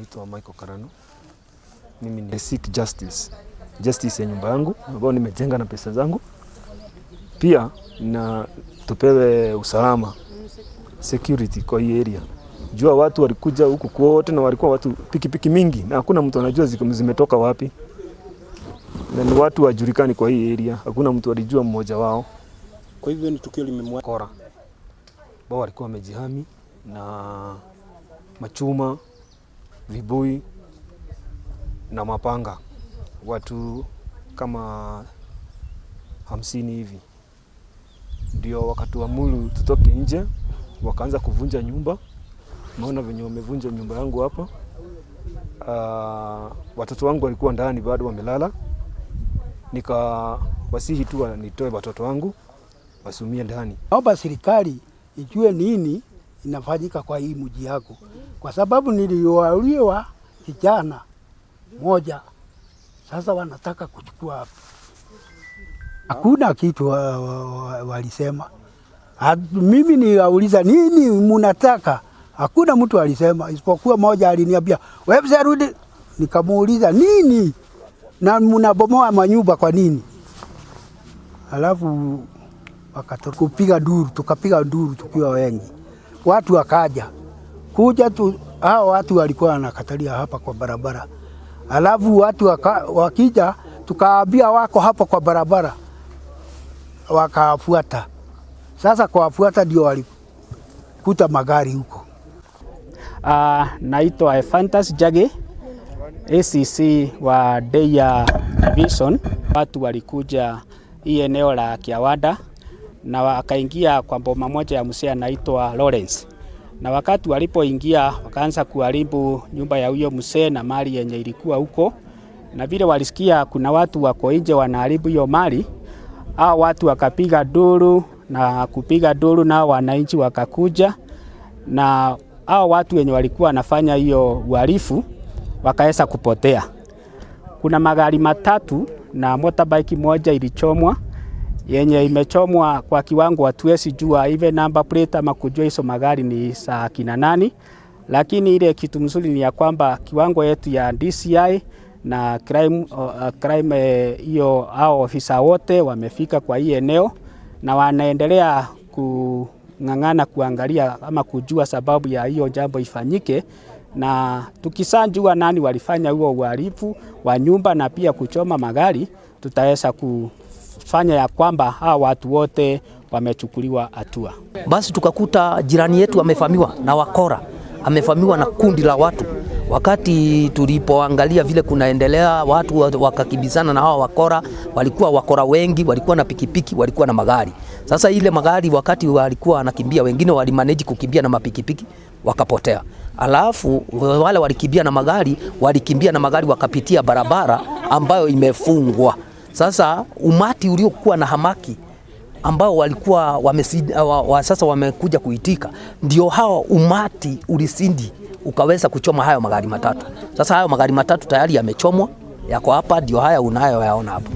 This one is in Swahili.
naitwa Michael Karano. Mimi ni seek justice ya nyumba yangu ambayo nimejenga na pesa zangu. Pia na tupewe usalama, security kwa hii area. Jua watu walikuja huku kwote na walikuwa watu pikipiki mingi na hakuna mtu anajua zimetoka wapi. Na ni watu wajulikani kwa hii area, hakuna mtu alijua mmoja wao. Kwa hivyo ni tukio limemwakora. Bao walikuwa wamejihami na machuma, vibui na mapanga. Watu kama 50 hivi. Ndio wakatuamuru tutoke nje, wakaanza kuvunja nyumba. Maana venye wamevunja nyumba yangu hapa. Watoto wangu walikuwa ndani bado wamelala. Nikawasihi tu nitoe watoto wangu wasumie ndani. Naomba serikali ijue nini inafanyika kwa hii mji yako. Kwa sababu niliwauliwa kijana moja. Sasa wanataka kuchukua hapa. Hakuna kitu walisema. Mimi niwauliza nini mnataka? Hakuna mtu alisema, isipokuwa moja aliniambia, "Wewe rudi." Nikamuuliza nini? Na mnabomoa manyumba kwa nini? Alafu wakatupiga duru, tukapiga duru tukiwa wengi. Watu wakaja. Kuja tu hao watu walikuwa wanakatalia hapa kwa barabara. Alafu watu wakija tukaambia wako hapa kwa barabara. Wakafuata. Sasa kuwafuata ndio walikuta magari huko. Naitwa Ephantus Jage, ACC wa Deya Division. Watu walikuja hii eneo la Kiawada na wakaingia kwa boma moja ya mzee anaitwa Lawrence. Na wakati walipoingia wakaanza kuharibu nyumba ya huyo mzee na mali yenye ilikuwa huko. Na vile walisikia kuna watu wako nje wanaharibu hiyo mali, hao watu wakapiga duru na kupiga duru na wananchi wakakuja, na hao watu wenye walikuwa wanafanya hiyo uhalifu wakaanza kupotea. Kuna magari matatu na motorbike moja ilichomwa, yenye imechomwa kwa kiwango hatuwezi jua even number plate ama kujua hizo magari ni za kina nani, lakini ile kitu mzuri ni ya kwamba kiwango yetu ya DCI na crime hiyo hao ofisa wote wamefika kwa hii eneo na wanaendelea kung'ang'ana kuangalia ama kujua sababu ya hiyo jambo ifanyike, na tukisajua nani walifanya huo uhalifu wa nyumba na pia kuchoma magari, tutaweza kufanya ya kwamba hawa watu wote wamechukuliwa hatua. Basi tukakuta jirani yetu amefamiwa na wakora, amefamiwa na kundi la watu. Wakati tulipoangalia vile kunaendelea, watu wakakibizana na hawa wakora. Walikuwa wakora wengi, walikuwa na pikipiki, walikuwa na magari. Sasa ile magari wakati walikuwa wanakimbia, wengine walimanage kukimbia na mapikipiki wakapotea. Alafu wale walikimbia na magari wakapitia barabara ambayo imefungwa. Sasa umati uliokuwa na hamaki ambao walikuwa sasa wamekuja kuitika, ndio hao umati ulisindi ukaweza kuchoma hayo magari matatu. Sasa hayo magari matatu tayari yamechomwa, yako hapa, ndio haya unayoyaona hapo.